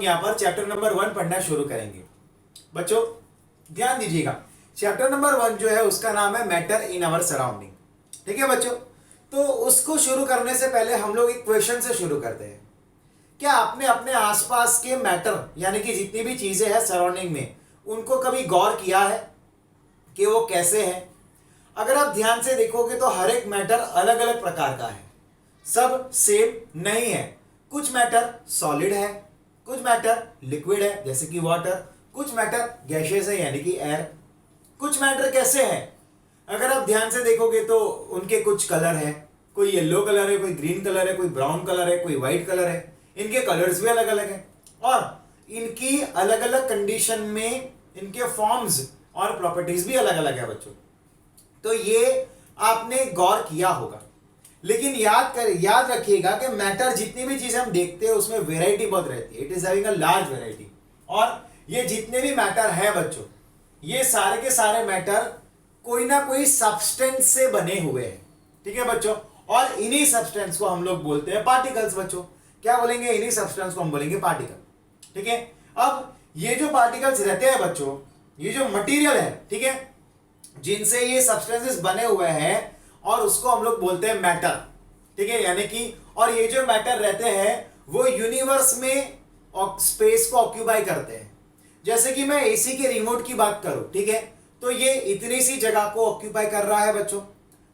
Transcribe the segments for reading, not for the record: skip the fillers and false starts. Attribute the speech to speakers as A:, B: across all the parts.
A: यहाँ पर chapter number 1 पढ़ना शुरू करेंगे। बच्चों ध्यान दीजिएगा, चैप्टर नंबर 1 जो है उसका नाम है मैटर इन आवर सराउंडिंग। ठीक है बच्चों, तो उसको शुरू करने से पहले हम लोग एक क्वेश्चन से शुरू करते हैं। क्या आपने अपने आसपास के मैटर यानी कि जितनी भी चीजें हैं सराउंडिंग में, उनको कभी गौर किया है कि वो कैसे है? अगर आप ध्यान से देखोगे तो हर एक मैटर अलग अलग प्रकार का है, सब सेम नहीं है। कुछ मैटर सॉलिड है, कुछ मैटर लिक्विड है जैसे कि वाटर, कुछ मैटर गैसेस है यानी कि एयर। कुछ मैटर कैसे है, अगर आप ध्यान से देखोगे तो उनके कुछ कलर है, कोई येलो कलर है, कोई ग्रीन कलर है, कोई ब्राउन कलर है, कोई व्हाइट कलर है। इनके कलर्स भी अलग अलग हैं और इनकी अलग अलग कंडीशन में इनके फॉर्म्स और प्रॉपर्टीज भी अलग अलग है बच्चों। तो ये आपने गौर किया होगा, लेकिन याद रखिएगा कि मैटर जितनी भी चीजें हम देखते हैं उसमें वेराइटी बहुत रहती है। It is having a large variety. और ये जितने भी मैटर है बच्चों, ये सारे के सारे मैटर कोई ना कोई सब्सटेंस से बने हुए हैं। ठीक है बच्चों, और इन्हीं सब्सटेंस को हम लोग बोलते हैं पार्टिकल्स। बच्चों क्या बोलेंगे? इन्हीं सब्सटेंस को हम बोलेंगे पार्टिकल। ठीक है, अब ये जो पार्टिकल्स रहते हैं बच्चों, ये जो मटेरियल है, ठीक है, जिनसे ये सब्सटेंसेस बने हुए हैं, और उसको हम लोग बोलते हैं मैटर। ठीक है, यानी कि और ये जो मैटर रहते हैं वो यूनिवर्स में स्पेस को ऑक्यूपाई करते हैं। जैसे कि मैं एसी के रिमोट की बात करूं, ठीक है, तो ये इतनी सी जगह को ऑक्यूपाई कर रहा है बच्चों।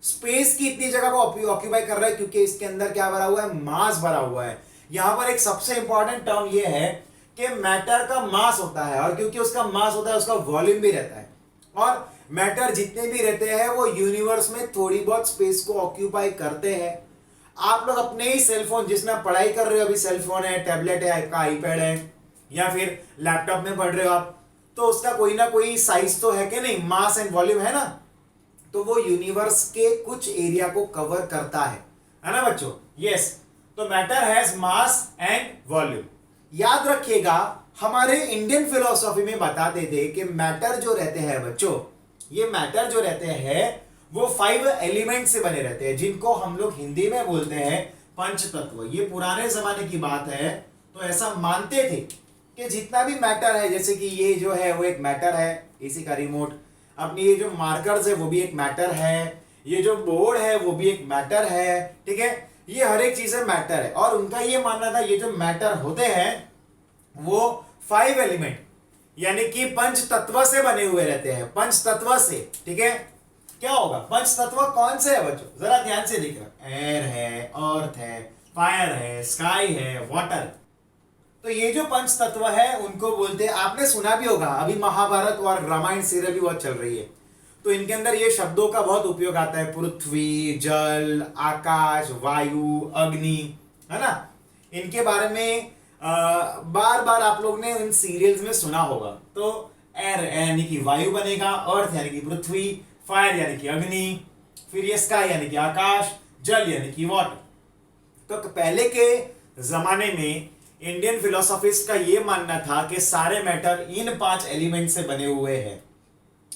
A: स्पेस की इतनी जगह को ऑक्यूपाई कर रहा है क्योंकि इसके अंदर क्या भरा हुआ है? मास भरा हुआ है। यहां पर एक सबसे इंपॉर्टेंट टर्म ये है कि मैटर का मास होता है, और क्योंकि उसका मास होता है उसका वॉल्यूम भी रहता है। और मैटर जितने भी रहते हैं वो यूनिवर्स में थोड़ी बहुत स्पेस को ऑक्यूपाई करते हैं। आप लोग अपने ही सेलफोन, जिसमें आप पढ़ाई कर रहे हो, अभी सेलफोन है, टैबलेट है, आपका आईपैड है, या फिर लैपटॉप में पढ़ रहे हो आप, तो उसका कोई ना कोई साइज तो है कि नहीं, मास एंड वॉल्यूम है ना। तो वो यूनिवर्स के कुछ एरिया को कवर करता है ना बच्चों? यस, तो matter has mass and volume. याद रखिएगा, हमारे इंडियन फिलोसॉफी में बताते थे कि मैटर जो रहते हैं बच्चों, ये मैटर जो रहते हैं वो 5 एलिमेंट से बने रहते हैं, जिनको हम लोग हिंदी में बोलते हैं पंच तत्व। ये पुराने जमाने की बात है, तो ऐसा मानते थे कि जितना भी मैटर है, जैसे कि ये जो है वो एक मैटर है, एसी का रिमोट, अपनी ये जो मार्कर्स है वो भी एक मैटर है, ये जो बोर्ड है वो भी एक मैटर है। ठीक है, ये हर एक चीजें मैटर है, और उनका ये मानना था ये जो मैटर होते हैं वो 5 एलिमेंट यानी कि पंच तत्व से बने हुए रहते हैं, पंच तत्व से। ठीक है, क्या होगा? पंच तत्व कौन से है बच्चों? जरा ध्यान से देखना, एयर है, अर्थ है, फायर है, स्काई है, वाटर। तो ये जो पंच तत्व है उनको बोलते हैं, आपने सुना भी होगा, अभी महाभारत और रामायण सीरियल भी बहुत चल रही है, तो इनके अंदर ये शब्दों का बहुत उपयोग आता है, पृथ्वी, जल, आकाश, वायु, अग्नि, है ना। इनके बारे में बार बार आप लोग ने इन सीरियल्स में सुना होगा। तो एयर यानी कि वायु बनेगा, अर्थ यानी कि पृथ्वी, फायर यानी कि अग्नि, फिर ये स्काई यानी कि आकाश, जल यानी कि वाटर। तो पहले के जमाने में इंडियन फिलोसॉफिस्ट का ये मानना था कि सारे मैटर इन 5 एलिमेंट से बने हुए हैं,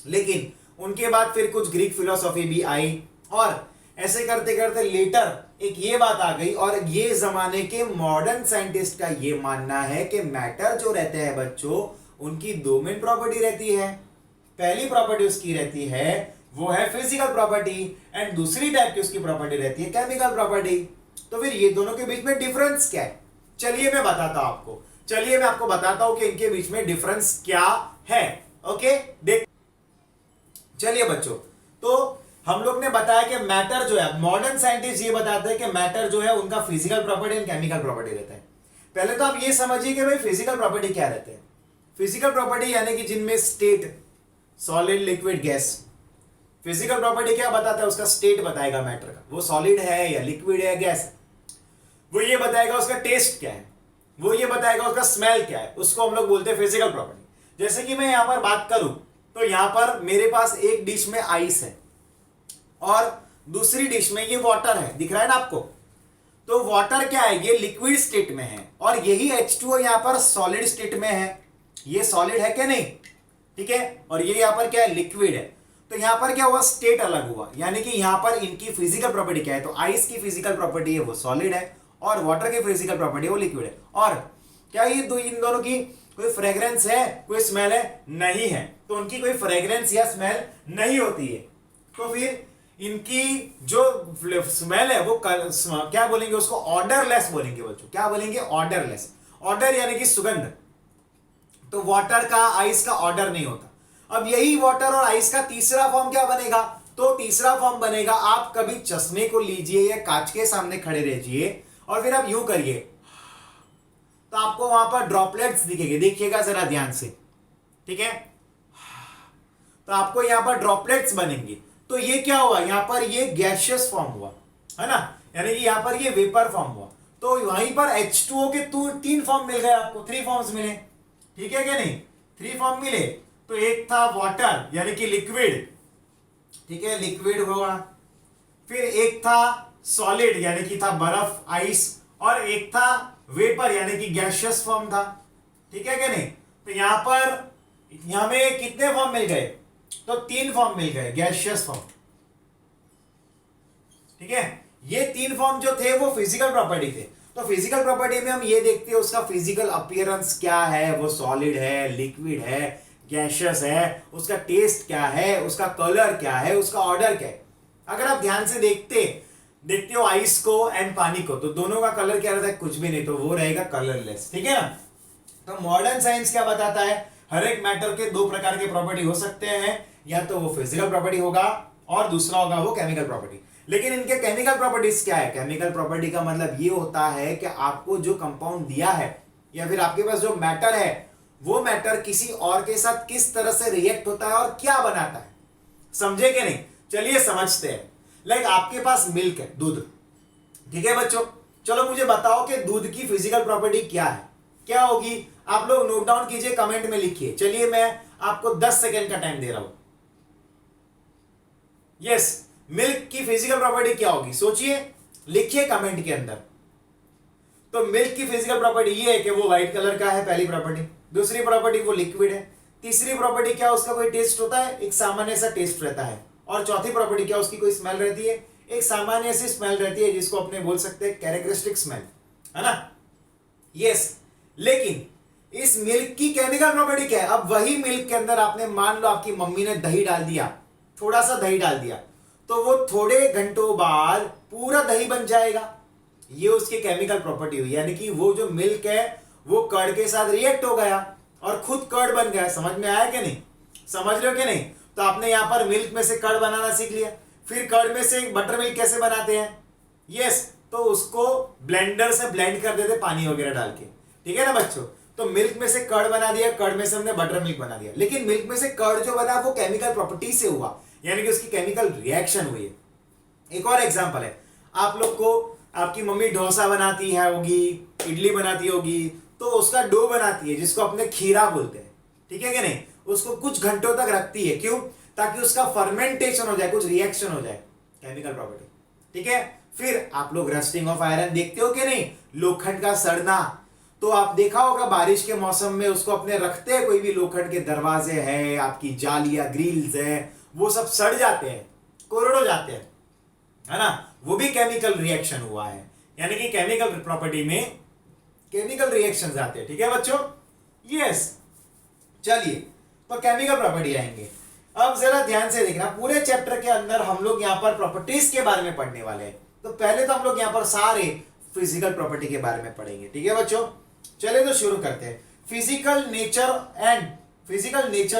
A: लेकिन उनके बाद फिर कुछ ग्रीक फिलोसॉफी भी आई, और ऐसे करते करते लेटर एक ये बात आ गई, और ये जमाने के मॉडर्न साइंटिस्ट का ये मानना है कि मैटर जो रहते हैं बच्चों, उनकी 2 मेन प्रॉपर्टी रहती है। पहली प्रॉपर्टी उसकी रहती है वो है फिजिकल प्रॉपर्टी, एंड दूसरी टाइप की उसकी प्रॉपर्टी रहती है केमिकल प्रॉपर्टी। तो फिर ये दोनों के बीच में डिफरेंस क्या है? चलिए मैं बताता हूं आपको, चलिए मैं आपको बताता हूं कि इनके बीच में डिफरेंस क्या है। ओके, देख चलिए बच्चों, तो हम लोग ने बताया कि मैटर जो है, मॉडर्न साइंटिस्ट ये बताते हैं कि मैटर जो है उनका physical property and chemical property रहता है। पहले तो आप ये समझिए कि भाई फिजिकल प्रॉपर्टी क्या रहते हैं। फिजिकल प्रॉपर्टी यानी कि जिनमें state, solid, liquid, gas. Physical property क्या बताता है? उसका स्टेट बताएगा मैटर का, वो सॉलिड है या लिक्विड है, गैस। वो ये बताएगा उसका टेस्ट क्या है, वो ये बताएगा उसका स्मेल क्या है, उसको हम लोग बोलते हैं फिजिकल प्रॉपर्टी। जैसे कि मैं यहां पर बात करूं तो यहां पर मेरे पास एक डिश में आइस है और दूसरी डिश में ये वाटर है, दिख रहा है ना आपको। तो वाटर क्या है? ये लिक्विड स्टेट में है, और यही H2O यहां पर सॉलिड स्टेट में है। ये सॉलिड है क्या? नहीं, ठीक है, और ये यहां पर क्या है? लिक्विड है। तो यहां पर क्या हुआ? स्टेट अलग हुआ, यानी कि यहां पर इनकी फिजिकल प्रॉपर्टी क्या है? तो आइस की फिजिकल प्रॉपर्टी है वो सॉलिड है, और वाटर की फिजिकल प्रॉपर्टी वो लिक्विड है। और क्या ये इन दोनों की कोई फ्रेग्रेंस है, कोई स्मेल है? नहीं है। तो उनकी कोई फ्रेग्रेंस या स्मेल नहीं होती है। तो फिर इनकी जो स्मेल है वो क्या बोलेंगे उसको? ऑर्डरलेस बोलेंगे बच्चों। क्या बोलेंगे? ऑर्डरलेस। ऑर्डर यानी कि सुगंध। तो वाटर का, आइस का ऑर्डर नहीं होता। अब यही वाटर और आइस का तीसरा फॉर्म क्या बनेगा? तो तीसरा फॉर्म बनेगा, आप कभी चश्मे को लीजिए या कांच के सामने खड़े रहिए और फिर आप यूं करिए, तो आपको वहां पर ड्रॉपलेट्स दिखेंगे। देखिएगा जरा ध्यान से, ठीक है? तो आपको यहां पर ड्रॉपलेट्स बनेंगे। तो ये क्या हुआ? यहां पर ये गैसियस फॉर्म हुआ, है ना? यानी कि यहां पर ये वेपर फॉर्म हुआ। तो वहीं पर H2O के तीन फॉर्म मिल गए आपको, 3 फॉर्म्स मिले, ठीक है क्या नहीं? 3 फॉर्म मिले। तो एक था वाटर यानी कि लिक्विड, ठीक है, लिक्विड हुआ। फिर एक था सॉलिड यानी कि था बर्फ, आइस, और एक था वेपर यानी कि गैसियस फॉर्म था, ठीक है क्या नहीं? तो यहां पर हमें कितने फॉर्म मिल गए? तो 3 फॉर्म मिल गए, गैसियस फॉर्म, ठीक है? ये 3 फॉर्म जो थे वो फिजिकल प्रॉपर्टी थे। तो फिजिकल प्रॉपर्टी में हम ये देखते हैं उसका फिजिकल अपीयरेंस क्या है, वो सॉलिड है, लिक्विड है, गैसियस है, उसका टेस्ट क्या है, उसका कलर क्या है, उसका ऑर्डर क्या है। अगर आप ध्यान से देखते हो आइस को एंड पानी को, तो दोनों का कलर क्या रहता है? कुछ भी नहीं, तो वो रहेगा कलरलेस, ठीक है ना? तो मॉडर्न साइंस क्या बताता है? हर एक मैटर के 2 प्रकार के प्रॉपर्टी हो सकते हैं, या तो वो फिजिकल प्रॉपर्टी होगा और दूसरा होगा वो केमिकल प्रॉपर्टी। लेकिन इनके केमिकल प्रॉपर्टीज क्या है? केमिकल प्रॉपर्टी का मतलब ये होता है कि आपको जो कंपाउंड दिया है या फिर आपके पास जो मैटर है, वो मैटर किसी और के साथ किस तरह से रिएक्ट होता है और क्या बनाता है। समझे कि नहीं? चलिए समझते हैं। लाइक आपके पास मिल्क है, दूध, ठीक है बच्चों? चलो मुझे बताओ कि दूध की फिजिकल प्रॉपर्टी क्या है, क्या होगी? आप लोग नोट डाउन कीजिए, कमेंट में लिखिए। चलिए मैं आपको 10 सेकेंड का टाइम दे रहा हूं। यस, मिल्क की फिजिकल प्रॉपर्टी क्या होगी? सोचिए, लिखिए कमेंट के अंदर। तो मिल्क की फिजिकल प्रॉपर्टी ये है कि वो व्हाइट कलर का है, पहली प्रॉपर्टी। दूसरी प्रॉपर्टी वो लिक्विड है। तीसरी प्रॉपर्टी क्या? उसका कोई टेस्ट होता है, एक सामान्य सा टेस्ट रहता है। और चौथी प्रॉपर्टी क्या? उसकी कोई स्मेल रहती है, एक सामान्य सी स्मेल रहती है, जिसको अपने बोल सकते हैं कैरेक्टरिस्टिक स्मेल, है ना? यस। लेकिन इस मिल्क की केमिकल प्रॉपर्टी क्या है? अब वही मिल्क के अंदर आपने, मान लो आपकी मम्मी ने दही डाल दिया, थोड़ा सा दही डाल दिया, तो वो थोड़े घंटों बाद पूरा दही बन जाएगा। ये उसकी केमिकल प्रॉपर्टी हुई, यानी कि वो जो मिल्क है वो कर्ड के साथ रिएक्ट हो गया और खुद कर्ड बन गया। समझ में आया कि नहीं? समझ रहे हो कि नहीं? तो आपने यहां पर मिल्क में से कर्ड बनाना सीख लिया। फिर कर्ड में से बटर मिल्क कैसे बनाते हैं? यस, तो उसको ब्लेंडर से ब्लेंड कर देते पानी वगैरह डाल के, ठीक है ना बच्चों? तो मिल्क में से कर्ड बना दिया, कर्ड में से हमने बटर मिल्क बना दिया। लेकिन मिल्क में से कर्ड जो बना वो केमिकल प्रॉपर्टी से हुआ, यानी कि उसकी केमिकल रिएक्शन हुई है। एक और एग्जांपल है, आप लोग को आपकी मम्मी डोसा बनाती है होगी, इडली बनाती होगी, तो उसका डो बनाती है जिसको अपने खीरा बोलते हैं, ठीक है कि नहीं? उसको कुछ घंटों तक रखती है, क्यों? ताकि उसका फर्मेंटेशन हो जाए, कुछ रिएक्शन हो जाए, केमिकल प्रॉपर्टी, ठीक है? फिर आप लोग रस्टिंग ऑफ आयरन देखते हो कि नहीं? लोखंड का सड़ना। तो आप देखा होगा बारिश के मौसम में उसको अपने रखते हैं, कोई भी लोखंड के दरवाजे हैं, आपकी जालियां, ग्रिल्स हैं, वो सब सड़ जाते हैं, कोरड हो जाते हैं, है ना? वो भी केमिकल रिएक्शन हुआ है। यानी कि केमिकल प्रॉपर्टी में केमिकल रिएक्शंस आते हैं, ठीक है बच्चों? यस। चलिए, तो केमिकल प्रॉपर्टी आएंगे। अब जरा ध्यान से देखना, पूरे चैप्टर के अंदर हम लोग यहाँ पर प्रॉपर्टीज के बारे में पढ़ने वाले हैं। तो पहले तो हम लोग यहाँ पर सारे फिजिकल प्रॉपर्टी के बारे में पढ़ेंगे, ठीक है बच्चों? चलिए तो शुरू करते हैं। Physical nature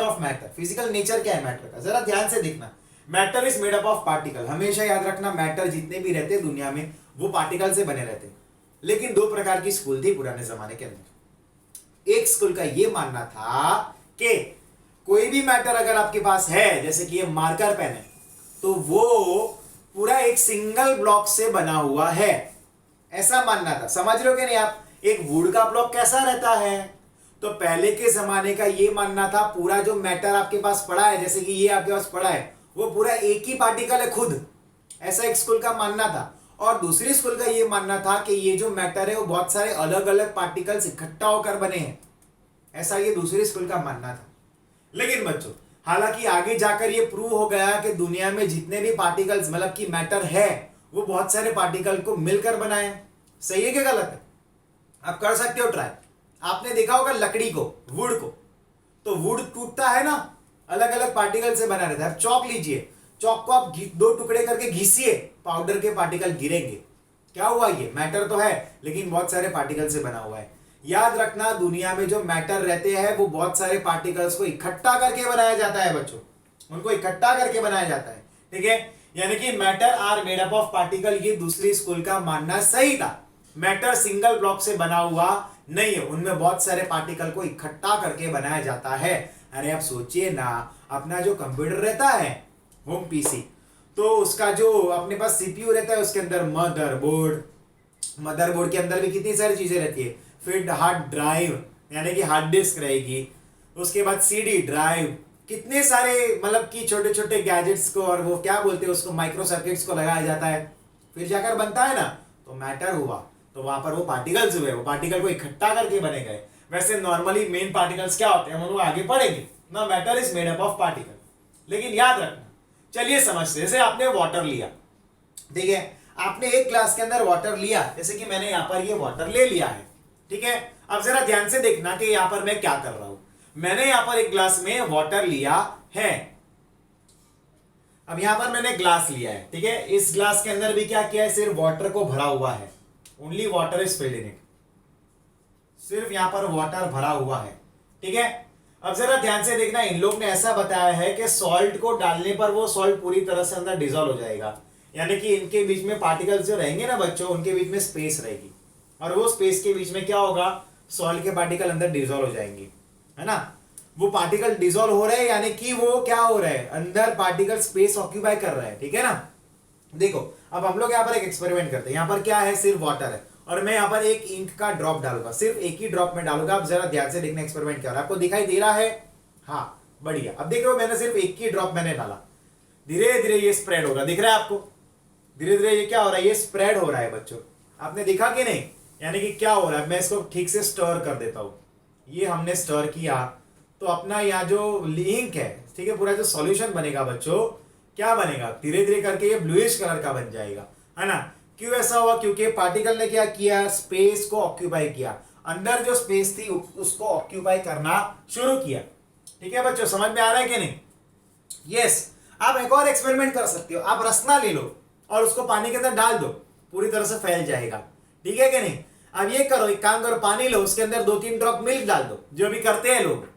A: of matter. Physical nature क्या है मैटर का? जरा ध्यान से देखना। Matter is made up of particle. हमेशा याद रखना, मैटर जितने भी रहते हैं दुनिया में वो पार्टिकल से बने रहते हैं। लेकिन 2 प्रकार की स्कूल थी पुराने जमाने के अंदर। एक स्कूल का ये मानना था कि कोई भी मैटर अगर आपके पास है, जैसे कि ये मार्कर पेन है, तो वो पूरा एक सिंगल ब्लॉक से बना हुआ है, ऐसा मानना था। समझ रहे हो कि नहीं आप? एक वुड का ब्लॉक कैसा रहता है? तो पहले के जमाने का ये मानना था पूरा जो मैटर आपके पास पड़ा है, जैसे कि ये आपके पास पड़ा है, वो पूरा एक ही पार्टिकल है खुद, ऐसा एक स्कूल का मानना था। और दूसरी स्कूल का ये मानना था कि ये जो मैटर है वो बहुत सारे अलग अलग पार्टिकल्स इकट्ठा होकर बने हैं, ऐसा ये दूसरी स्कूल का मानना था। लेकिन बच्चों, हालांकि आगे जाकर ये प्रूव हो गया कि दुनिया में जितने भी पार्टिकल्स, मतलब कि मैटर है, वो बहुत सारे पार्टिकल को मिलकर बनाए हैं। सही है कि गलत है? आप कर सकते हो ट्राई, आपने देखा होगा लकड़ी को, वुड को, तो वुड टूटता है ना, अलग अलग पार्टिकल से बना रहता है। चौक लीजिए, चौक को आप दो टुकड़े करके घिसिए, पाउडर के पार्टिकल गिरेंगे। क्या हुआ? ये मैटर तो है लेकिन बहुत सारे पार्टिकल से बना हुआ है। याद रखना, दुनिया में जो मैटर रहते हैं वो बहुत सारे पार्टिकल्स को इकट्ठा करके बनाया जाता है बच्चों, उनको इकट्ठा करके बनाया जाता है। ठीक है, यानी कि matter are made up of particle, ये दूसरी स्कूल का मानना सही था। मैटर सिंगल ब्लॉक से बना हुआ नहीं है, उनमें बहुत सारे पार्टिकल को इकट्ठा करके बनाया जाता है। अरे आप सोचिए ना, अपना जो कंप्यूटर रहता है होम पीसी, तो उसका जो अपने पास सीपीयू रहता है, उसके अंदर मदरबोर्ड के अंदर भी कितनी सारी चीजें रहती है। फिर हार्ड ड्राइव यानी कि हार्ड डिस्क रहेगी, उसके बाद सीडी ड्राइव, कितने सारे मतलब कि छोटे छोटे गैजेट्स को और वो क्या बोलते हैं उसको, माइक्रो सर्किट्स को लगाया जाता है, फिर जाकर बनता है ना, तो मैटर हुआ। तो वहां पर वो पार्टिकल्स हुए, वो पार्टिकल को इकट्ठा करके बने गए। वैसे नॉर्मली मेन पार्टिकल्स क्या होते हैं हम लोग आगे पढ़ेंगे ना, matter is made up of particle. लेकिन याद रखना, चलिए समझते, जैसे आपने वाटर लिया, ठीक है, आपने एक ग्लास के अंदर वाटर लिया, जैसे कि मैंने यहां पर ये वाटर ले लिया है। ठीक है, अब जरा ध्यान से देखना कि यहां पर मैं क्या कर रहा हूं। मैंने यहां पर एक ग्लास में वाटर लिया है, अब यहां पर मैंने ग्लास लिया है। ठीक है, इस ग्लास के अंदर भी क्या किया है, सिर्फ वाटर को भरा हुआ है, only water is filled in it, सिर्फ यहां पर वाटर भरा हुआ है। ठीक है, अब जरा ध्यान से देखना, इन लोग ने ऐसा बताया है कि सॉल्ट को डालने पर वो सॉल्ट पूरी तरह से अंदर डिजोल्व हो जाएगा, यानी कि इनके बीच में पार्टिकल्स जो रहेंगे ना बच्चों, उनके बीच में स्पेस रहेगी, और वो स्पेस के बीच में क्या होगा, सॉल्ट के पार्टिकल अंदर डिजोल्व हो जाएंगे, है ना। वो पार्टिकल डिजोल्व हो रहे हैं, यानी कि वो क्या हो रहा है, अंदर पार्टिकल स्पेस ऑक्यूपाई कर रहा है। ठीक है ना, देखो अब हम लोग यहाँ पर एक एक्सपेरिमेंट करते हैं। यहाँ पर क्या है, सिर्फ वाटर है, और मैं यहाँ पर एक इंक का ड्रॉप डालूंगा, सिर्फ एक ही ड्रॉप में डालूंगा। आप जरा ध्यान से देखना एक्सपेरिमेंट क्या हो रहा है, आपको दिखाई दे रहा है? हाँ बढ़िया। अब देख रहे हो, मैंने सिर्फ एक ही ड्रॉप मैंने डाला, धीरे धीरे ये स्प्रेड हो रहा है, दिख रहा है आपको? धीरे धीरे ये क्या हो रहा है, ये स्प्रेड हो रहा है बच्चों, आपने देखा कि नहीं? यानी कि क्या हो रहा है, मैं इसको ठीक से स्टर कर देता हूं। ये हमने स्टर किया तो अपना यहाँ जो इंक है, ठीक है, पूरा जो सॉल्यूशन बनेगा बच्चों, क्या बनेगा, धीरे धीरे करके ये ब्लूइश कलर का बन जाएगा, है ना। क्यों ऐसा हुआ? क्योंकि पार्टिकल ने क्या किया, स्पेस को ऑक्यूपाई किया, अंदर जो स्पेस थी उसको ऑक्यूपाई करना शुरू किया। ठीक है बच्चों, समझ में आ रहा है कि नहीं? यस। आप एक और एक्सपेरिमेंट कर सकते हो, आप रसना ले लो और उसको पानी के अंदर डाल दो, पूरी तरह से फैल जाएगा। ठीक है कि नहीं? अब ये करो, एक काम करो, पानी लो, उसके अंदर 2-3 ड्रॉप मिल्क डाल दो, जो भी करते हैं लोग,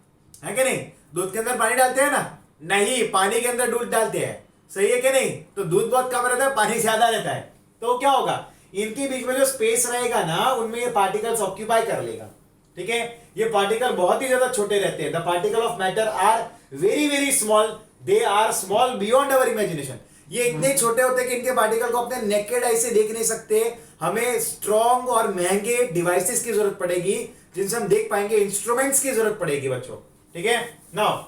A: है कि नहीं? दूध के अंदर पानी डालते हैं ना? नहीं, पानी के अंदर दूध डालते हैं, सही है कि नहीं? तो दूध बहुत कम रहता है, पानी ज्यादा रहता है, तो क्या होगा, इनके बीच में जो स्पेस रहेगा ना, उनमें ये पार्टिकल्स ऑक्यूपाई कर लेगा। ठीक है, ये पार्टिकल बहुत ही ज्यादा छोटे रहते हैं। The particle of matter are very very small, they are small beyond our imagination. ये इतने छोटे होते हैं कि इनके पार्टिकल को अपने नेकेड आई से देख नहीं सकते, हमें स्ट्रॉन्ग और महंगे डिवाइसेस की जरूरत पड़ेगी जिनसे हम देख पाएंगे, इंस्ट्रूमेंट्स की जरूरत पड़ेगी बच्चों। ठीक है, नाउ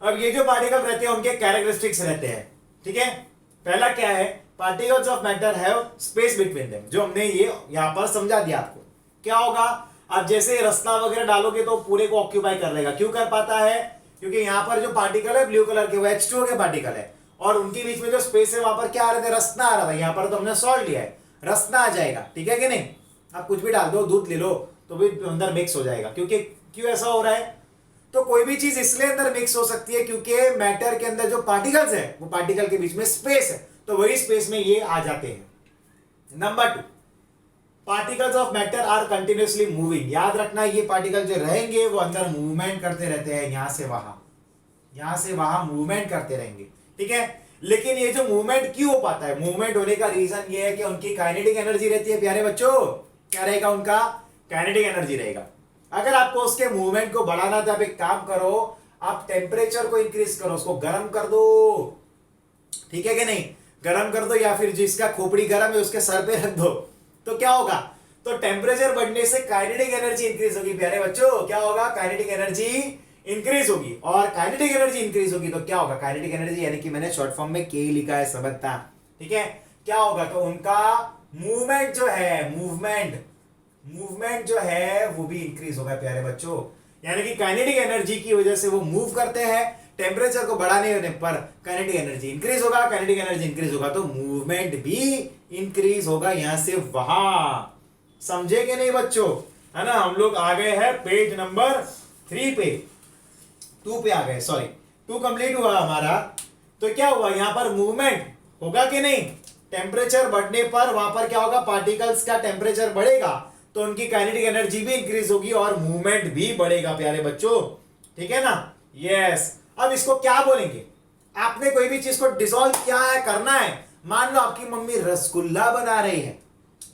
A: अब ये जो पार्टिकल रहते हैं उनके कैरेक्टरिस्टिक्स रहते हैं। ठीक है, पहला क्या है, particles of matter have space between them, जो हमने ये यहां पर समझा दिया आपको। क्या होगा, आप जैसे रसना वगैरह डालोगे तो पूरे को ऑक्यूपाई कर लेगा। क्यों कर पाता है? क्योंकि यहां पर जो पार्टिकल है ब्लू कलर के, वो H2O के पार्टिकल है, और उनके बीच में जो स्पेस है वहां पर क्या आ रहा था, रसना आ रहा था। यहां पर तो हमने सॉल्ट लिया है, रसना आ जाएगा। ठीक है कि नहीं? आप कुछ भी डाल दो, दूध ले लो तो भी अंदर मिक्स हो जाएगा। क्योंकि क्यों ऐसा हो रहा है, तो कोई भी चीज इसलिए अंदर मिक्स हो सकती है क्योंकि मैटर के अंदर जो पार्टिकल्स है, वो पार्टिकल के बीच में स्पेस है, तो वही स्पेस में ये आ जाते हैं। Number 2, particles of matter are continuously moving. याद रखना, ये पार्टिकल जो रहेंगे वो अंदर मूवमेंट करते रहते हैं, यहां से वहां मूवमेंट करते रहेंगे। ठीक है, लेकिन ये जो मूवमेंट क्यों हो पाता है, मूवमेंट होने का रीजन ये है कि उनकी काइनेटिक एनर्जी रहती है। प्यारे बच्चों, क्या रहेगा उनका, काइनेटिक एनर्जी रहेगा। अगर आपको उसके मूवमेंट को बढ़ाना तो आप एक काम करो, आप टेम्परेचर को इंक्रीज करो, उसको गर्म कर दो। ठीक है कि नहीं? गर्म कर दो, या फिर जिसका खोपड़ी गर्म है उसके सर पे रख दो, तो क्या होगा, तो टेम्परेचर बढ़ने से काइनेटिक एनर्जी इंक्रीज होगी। प्यारे बच्चों, क्या होगा, काइनेटिक एनर्जी इंक्रीज होगी, और काइनेटिक एनर्जी इंक्रीज होगी तो क्या होगा, काइनेटिक एनर्जी यानी कि मैंने शॉर्ट फॉर्म में के लिखा है, समझता। ठीक है, क्या होगा, तो उनका मूवमेंट जो है, मूवमेंट जो है वो भी इंक्रीज होगा। प्यारे बच्चों, यानी कि काइनेटिक एनर्जी की वजह से वो मूव करते हैं, टेम्परेचर को बढ़ाने होने पर काइनेटिक एनर्जी इंक्रीज होगा, काइनेटिक एनर्जी इंक्रीज होगा तो मूवमेंट भी इंक्रीज होगा, यहां से वहां। समझे कि नहीं बच्चों? है ना। हम लोग आ गए हैं पेज नंबर 3 पे, 2 पे आ गए, सॉरी 2 कंप्लीट हुआ हमारा। तो क्या हुआ यहाँ पर, मूवमेंट होगा कि नहीं, टेम्परेचर बढ़ने पर वहां पर क्या होगा, पार्टिकल्स का टेम्परेचर बढ़ेगा तो उनकी काइनेटिक एनर्जी भी इंक्रीज होगी और मूवमेंट भी बढ़ेगा प्यारे बच्चों, ठीक है ना। यस, अब इसको क्या बोलेंगे, आपने कोई भी चीज को डिसॉल्व किया है, करना है, मान लो आपकी मम्मी रसगुल्ला बना रही है,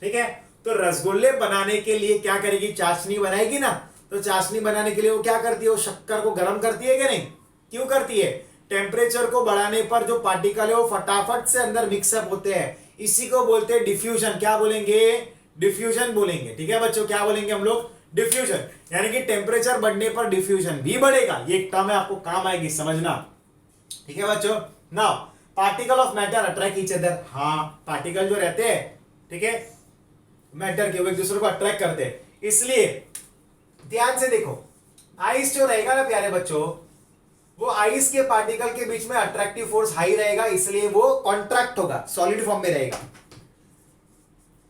A: ठीक है, तो रसगुल्ले बनाने के लिए क्या करेगी, चाशनी बनाएगी ना। तो चाशनी बनाने के लिए वो क्या करती है, वो शक्कर को गर्म करती है कि नहीं, क्यों करती है, टेम्परेचर को बढ़ाने पर जो पार्टिकल है वो फटाफट से अंदर मिक्सअप होते हैं, इसी को बोलते हैं डिफ्यूजन। क्या बोलेंगे, डिफ्यूजन बोलेंगे, ठीक है बच्चों, क्या बोलेंगे हम लोग, डिफ्यूजन। यानी कि टेम्परेचर बढ़ने पर डिफ्यूजन भी बढ़ेगा, ये एक टर्म है, आपको काम आएगी समझना, ठीक है बच्चों। Now particle of matter attract each other, हाँ पार्टिकल जो रहते हैं, ठीक है, मैटर के, वो एक दूसरे को अट्रैक्ट करते हैं, इसलिए ध्यान से देखो, आइस जो रहेगा ना प्यारे बच्चों, वो आइस के पार्टिकल के बीच में अट्रैक्टिव फोर्स हाई रहेगा, इसलिए वो कॉन्ट्रैक्ट होगा, सॉलिड फॉर्म में रहेगा,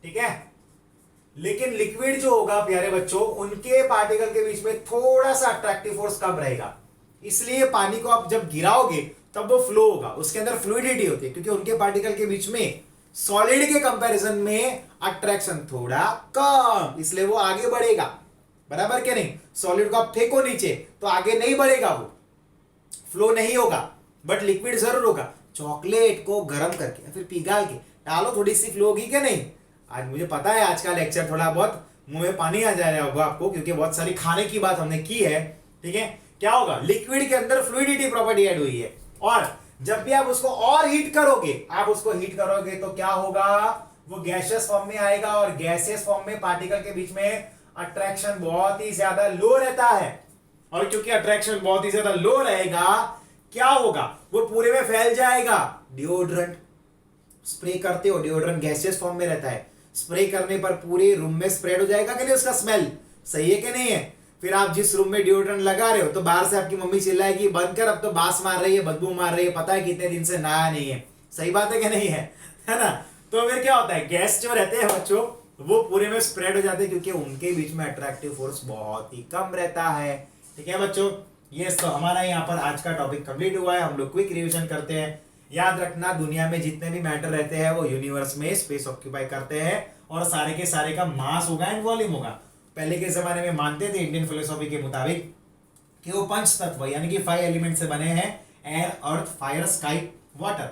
A: ठीक है। लेकिन लिक्विड जो होगा प्यारे बच्चों, उनके पार्टिकल के बीच में थोड़ा सा अट्रैक्टिव फोर्स कम रहेगा, इसलिए पानी को आप जब गिराओगे तब वो फ्लो होगा, उसके अंदर फ्लूइडिटी होती है, क्योंकि उनके पार्टिकल के बीच में सॉलिड के कंपैरिजन में अट्रैक्शन थोड़ा कम, इसलिए वो आगे बढ़ेगा, बराबर के नहीं। सॉलिड को आप फेंको नीचे तो आगे नहीं बढ़ेगा, वो फ्लो नहीं होगा, बट लिक्विड जरूर होगा। चॉकलेट को गर्म करके या फिर पिघाल के डालो, थोड़ी सी फ्लो होगी क्या नहीं। आज मुझे पता है आज का लेक्चर थोड़ा बहुत मुंह में पानी आ जा रहा होगा आपको, क्योंकि बहुत सारी खाने की बात हमने की है, ठीक है। क्या होगा, लिक्विड के अंदर फ्लूइडिटी प्रॉपर्टी ऐड हुई है, और जब भी आप उसको और हीट करोगे, आप उसको हीट करोगे तो क्या होगा, वो गैसियस फॉर्म में आएगा, और गैसियस फॉर्म में पार्टिकल के बीच में अट्रैक्शन बहुत ही ज्यादा लो रहता है, और क्योंकि अट्रैक्शन बहुत ही ज्यादा लो रहेगा, क्या होगा, वो पूरे में फैल जाएगा। डिओड्रेंट स्प्रे करते हो, डिओड्रेंट गैसियस फॉर्म में रहता है, स्प्रे करने पर पूरे रूम में स्प्रेड हो जाएगा कि नहीं, उसका स्मेल सही है कि नहीं है। फिर आप जिस रूम में डिओड्रेंट लगा रहे हो तो बाहर से आपकी मम्मी चिल्लाएगी बंद कर, अब तो बास मार रही है, बदबू मार रही है, पता है कितने दिन से नहाया नहीं है, सही बात है कि नहीं है, है ना। तो फिर क्या होता है, गैस जो रहते हैं बच्चों वो पूरे में स्प्रेड हो जाते हैं, क्योंकि उनके बीच में अट्रैक्टिव फोर्स बहुत ही कम रहता है, ठीक है बच्चों। ये तो हमारा यहाँ पर आज का टॉपिक कंप्लीट हुआ है। हम लोग क्विक रिवीजन करते हैं। याद रखना, दुनिया में जितने भी मैटर रहते हैं वो यूनिवर्स में स्पेस ऑक्यूपाई करते हैं, और सारे के सारे का मास होगा एंड वॉल्यूम होगा। पहले के जमाने में मानते थे इंडियन फिलोसॉफी के मुताबिक कि वो 5 तत्व यानी कि 5 एलिमेंट से बने हैं, एयर, अर्थ, फायर, स्काई, वाटर,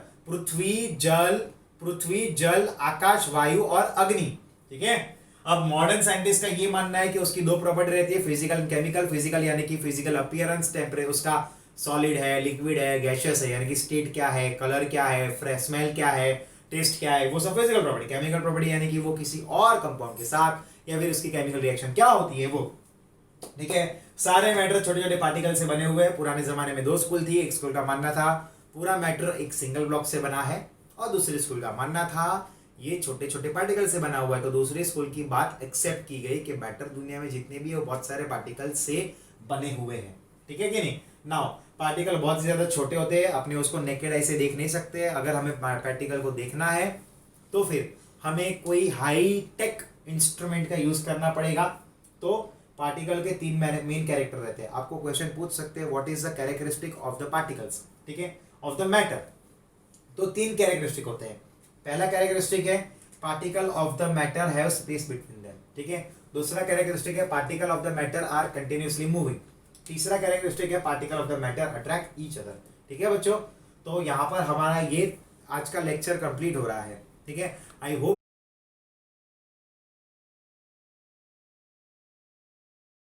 A: पृथ्वी जल आकाश, वायु और अग्नि, ठीक है। अब मॉडर्न साइंटिस्ट का ये मानना है कि उसकी 2 प्रॉपर्टी रहती है, फिजिकल एंड केमिकल। फिजिकल यानी कि फिजिकल अपीयरेंस, टेम्परेचर उसका सॉलिड है, लिक्विड है, गैसियस है, यानी कि स्टेट क्या है, कलर क्या है, स्मेल क्या है, टेस्ट क्या है, वो सब फिजिकल प्रॉपर्टी। केमिकल प्रॉपर्टी यानी कि वो किसी और कंपाउंड के साथ या फिर उसकी केमिकल रिएक्शन क्या होती है वो, ठीक है। सारे मैटर छोटे छोटे पार्टिकल से बने हुए हैं। पुराने जमाने में 2 स्कूल थी, एक स्कूल का मानना था पूरा मैटर एक सिंगल ब्लॉक से बना है, और दूसरे स्कूल का मानना था ये छोटे छोटे पार्टिकल से बना हुआ है। तो दूसरे स्कूल की बात एक्सेप्ट की गई कि मैटर दुनिया में जितने भी है वो बहुत सारे पार्टिकल से बने हुए हैं, ठीक है कि नहीं। नाउ पार्टिकल बहुत ज्यादा छोटे होते हैं, अपने उसको नेकेड आई से देख नहीं सकते। अगर हमें पार्टिकल को देखना है तो फिर हमें कोई हाई टेक इंस्ट्रूमेंट का यूज करना पड़ेगा। तो पार्टिकल के 3 मेन कैरेक्टर रहते हैं। आपको क्वेश्चन पूछ सकते हैं what is the characteristic of the particles, ठीक है, ऑफ द मैटर। तो 3 कैरेक्टरिस्टिक होते हैं। पहला कैरेक्टरिस्टिक है particle of the matter have space between them, ठीक है। दूसरा कैरेक्टरिस्टिक है particle of the matter are continuously moving. तीसरा कैरेक्टरिस्टिक है particle of the matter attract each other, ठीक है बच्चों। तो यहाँ पर हमारा ये आज का लेक्चर कंप्लीट हो रहा है, ठीक है। I hope